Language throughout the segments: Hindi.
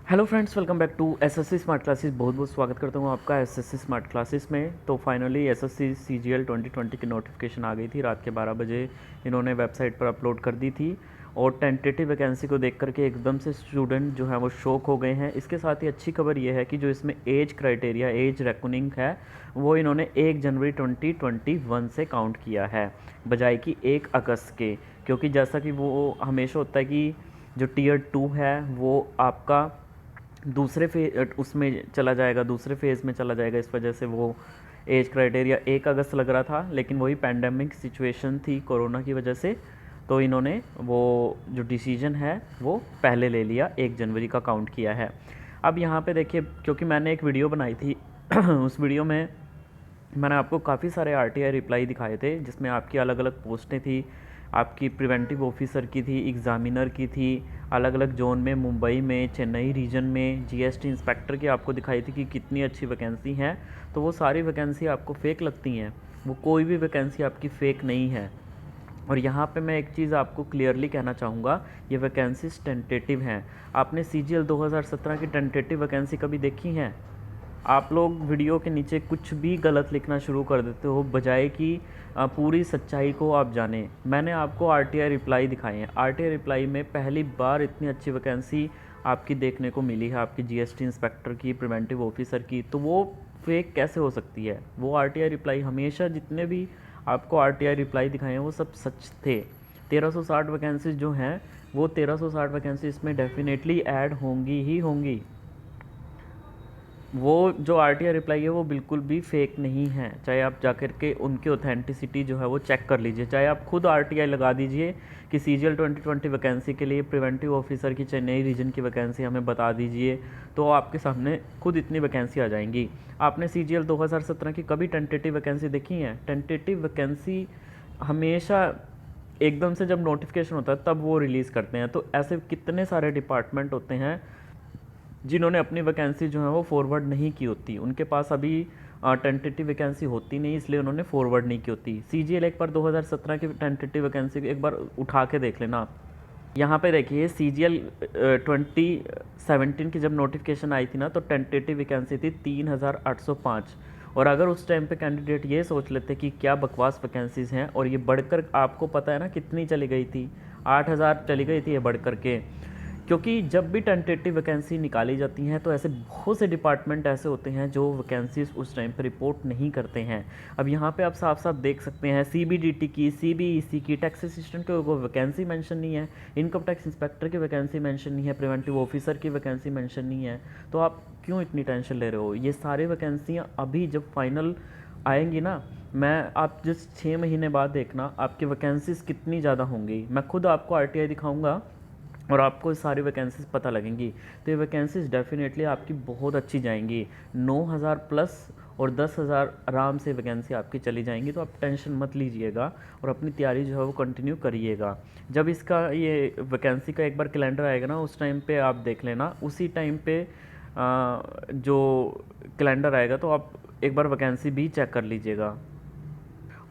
Hello friends, welcome back to SSC smart classes. बहुत बहुत स्वागत करता हूँ आपका एसएससी स्मार्ट क्लासेस में। तो फाइनली एसएससी सीजीएल 2020 की नोटिफिकेशन आ गई थी। रात के 12 बजे इन्होंने वेबसाइट पर अपलोड कर दी थी और टेंटेटिव वैकेंसी को देख करके एकदम से स्टूडेंट जो है वो शॉक हो गए हैं। इसके साथ ही अच्छी खबर ये है कि जो इसमें एज क्राइटेरिया, एज रेकनिंग है, वो इन्होंने 1 जनवरी 2021 से काउंट किया है बजाय कि 1 अगस्त के। क्योंकि जैसा कि वो हमेशा होता है कि जो टीयर 2 है वो आपका दूसरे उसमें चला जाएगा, दूसरे फेज़ में चला जाएगा। इस वजह से वो एज क्राइटेरिया 1 अगस्त लग रहा था, लेकिन वही पैंडमिक सिचुएशन थी कोरोना की वजह से, तो इन्होंने वो जो डिसीजन है वो पहले ले लिया, 1 जनवरी का काउंट किया है। अब यहाँ पे देखिए, क्योंकि मैंने एक वीडियो बनाई थी उस वीडियो में मैंने आपको काफ़ी सारे आरटीआई रिप्लाई दिखाए थे, जिसमें आपकी अलग अलग पोस्टें थी। आपकी प्रिवेंटिव ऑफिसर की थी, एग्ज़ामिनर की थी, अलग अलग जोन में, मुंबई में, चेन्नई रीजन में, जीएसटी इंस्पेक्टर की आपको दिखाई थी कि कितनी अच्छी वैकेंसी हैं। तो वो सारी वैकेंसी आपको फ़ेक लगती हैं, वो कोई भी वैकेंसी आपकी फ़ेक नहीं है। और यहाँ पे मैं एक चीज़ आपको क्लियरली कहना चाहूँगा, ये वैकेंसीज टेंटेटिव हैं। आपने सीजीएल 2017 की टेंटेटिव वैकेंसी कभी देखी हैं? आप लोग वीडियो के नीचे कुछ भी गलत लिखना शुरू कर देते हो बजाय कि पूरी सच्चाई को आप जानें। मैंने आपको आरटीआई रिप्लाई दिखाए हैं। आरटीआई रिप्लाई में पहली बार इतनी अच्छी वैकेंसी आपकी देखने को मिली है, आपकी जीएसटी इंस्पेक्टर की, प्रिवेंटिव ऑफिसर की। तो वो फेक कैसे हो सकती है? वो आरटीआई रिप्लाई हमेशा, जितने भी आपको आरटीआई रिप्लाई दिखाए हैं, वो सब सच थे। 1360 वैकेंसीज जो हैं, वो 1360 वैकेंसी इसमें डेफिनेटली ऐड होंगी ही होंगी। वो जो आरटीआई रिप्लाई है वो बिल्कुल भी फेक नहीं है। चाहे आप जाकर के उनकी ऑथेंटिसिटी जो है वो चेक कर लीजिए, चाहे आप खुद आरटीआई लगा दीजिए कि सीजीएल 2020 वैकेंसी के लिए प्रिवेंटिव ऑफिसर की चेन्नई रीजन की वैकेंसी हमें बता दीजिए, तो आपके सामने खुद इतनी वैकेंसी आ जाएंगी। आपने सीजीएल 2017 की कभी टेंटेटिव वैकेंसी देखी है? टेंटेटिव वैकेंसी हमेशा एकदम से जब नोटिफिकेशन होता है तब वो रिलीज़ करते हैं। तो ऐसे कितने सारे डिपार्टमेंट होते हैं जिन्होंने अपनी वैकेंसी जो है वो फॉरवर्ड नहीं की होती, उनके पास अभी टेंटेटिव वैकेंसी होती नहीं, इसलिए उन्होंने फॉरवर्ड नहीं की होती। सीजीएल एक बार 2017 की टेंटेटिव वैकेंसी एक बार उठा के देख लेना आप। यहाँ पे देखिए, सीजीएल 2017 की जब नोटिफिकेशन आई थी ना, तो टेंटेटिव वैकेंसी थी 3805। और अगर उस टाइम पे कैंडिडेट ये सोच लेते कि क्या बकवास वैकेंसीज़ हैं, और ये बढ़कर आपको पता है ना कितनी चली गई थी, 8000 चली गई थी ये बढ़ करके। क्योंकि जब भी टेंटेटिव वैकेंसी निकाली जाती हैं तो ऐसे बहुत से डिपार्टमेंट ऐसे होते हैं जो वैकेंसीज उस टाइम पर रिपोर्ट नहीं करते हैं। अब यहाँ पे आप साफ साफ देख सकते हैं, सीबीडीटी की, सीबीईसी की, टैक्स असिस्टेंट की कोई वैकेंसी मेंशन नहीं है, इनकम टैक्स इंस्पेक्टर की वैकेंसी मेंशन नहीं है, प्रिवेंटिव ऑफिसर की वैकेंसी मेंशन नहीं है। तो आप क्यों इतनी टेंशन ले रहे हो? ये सारी वैकेंसियाँ अभी जब फाइनल आएंगी ना, मैं आप जिस 6 महीने बाद देखना आपकी वैकेंसीज कितनी ज़्यादा होंगी। मैं खुद आपको आरटीआई दिखाऊंगा और आपको सारी वैकेंसीज पता लगेंगी। तो ये वैकेंसीज डेफिनेटली आपकी बहुत अच्छी जाएंगी, 9000 प्लस और 10,000 आराम से वैकेंसी आपकी चली जाएंगी। तो आप टेंशन मत लीजिएगा और अपनी तैयारी जो है वो कंटिन्यू करिएगा। जब इसका ये वैकेंसी का एक बार कैलेंडर आएगा ना, उस टाइम पे आप देख लेना, उसी टाइम पे जो कैलेंडर आएगा तो आप एक बार वैकेंसी भी चेक कर लीजिएगा।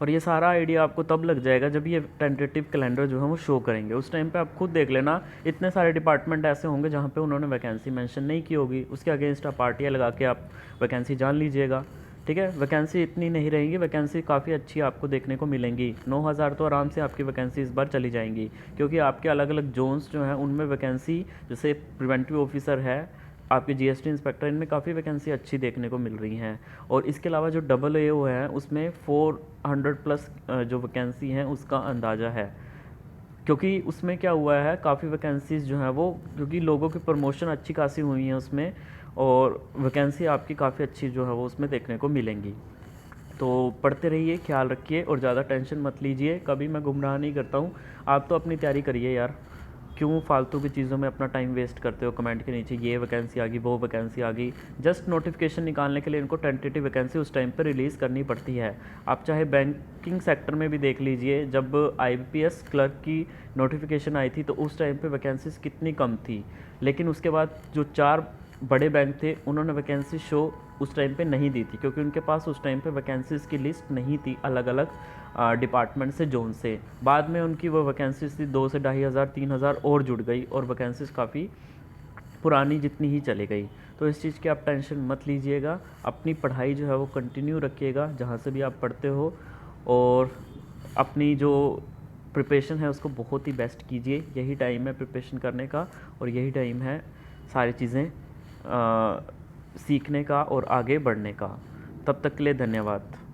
और ये सारा आइडिया आपको तब लग जाएगा जब ये टेंटेटिव कैलेंडर जो है वो शो करेंगे। उस टाइम पे आप खुद देख लेना, इतने सारे डिपार्टमेंट ऐसे होंगे जहाँ पे उन्होंने वैकेंसी मेंशन नहीं की होगी, उसके अगेंस्ट आप पार्टियाँ लगा के आप वैकेंसी जान लीजिएगा। ठीक है, वैकेंसी इतनी नहीं रहेंगी, वैकेंसी काफ़ी अच्छी आपको देखने को मिलेंगी। 9000 तो आराम से आपकी वैकेंसी इस बार चली जाएंगी, क्योंकि आपके अलग अलग जोन्स जो हैं उनमें वैकेंसी, जैसे प्रिवेंटिव ऑफिसर है, आपके जीएसटी इंस्पेक्टर, इनमें काफ़ी वैकेंसी अच्छी देखने को मिल रही हैं। और इसके अलावा जो डबल ए ओ है उसमें 400 प्लस जो वैकेंसी हैं उसका अंदाज़ा है। क्योंकि उसमें क्या हुआ है, काफ़ी वैकेंसीज़ जो हैं वो, क्योंकि लोगों की प्रमोशन अच्छी खासी हुई हैं उसमें, और वैकेंसी आपकी काफ़ी अच्छी जो है वो उसमें देखने को मिलेंगी। तो पढ़ते रहिए, ख्याल रखिए और ज़्यादा टेंशन मत लीजिए। कभी मैं गुमराह नहीं करता हूँ, आप तो अपनी तैयारी करिए यार। क्यों फालतू की चीज़ों में अपना टाइम वेस्ट करते हो? कमेंट के नीचे ये वैकेंसी आ गई, वो वैकेंसी आ गई। जस्ट नोटिफिकेशन निकालने के लिए इनको टेंटेटिव वैकेंसी उस टाइम पर रिलीज़ करनी पड़ती है। आप चाहे बैंकिंग सेक्टर में भी देख लीजिए, जब आईबीपीएस क्लर्क की नोटिफिकेशन आई थी तो उस टाइम पे वैकेंसीज कितनी कम थी, लेकिन उसके बाद जो 4 बड़े बैंक थे उन्होंने वैकेंसी शो उस टाइम पे नहीं दी थी, क्योंकि उनके पास उस टाइम पे वैकेंसीज़ की लिस्ट नहीं थी अलग अलग डिपार्टमेंट से, जोन से। बाद में उनकी वो वैकेंसीज थी 2 से 2500 3000 और जुड़ गई और वैकेंसीज काफ़ी पुरानी जितनी ही चली गई। तो इस चीज़ की आप टेंशन मत लीजिएगा, अपनी पढ़ाई जो है वो कंटिन्यू रखिएगा जहाँ से भी आप पढ़ते हो, और अपनी जो प्रिपरेशन है उसको बहुत ही बेस्ट कीजिए। यही टाइम है प्रिपरेशन करने का, और यही टाइम है सारी चीज़ें सीखने का और आगे बढ़ने का। तब तक के लिए धन्यवाद।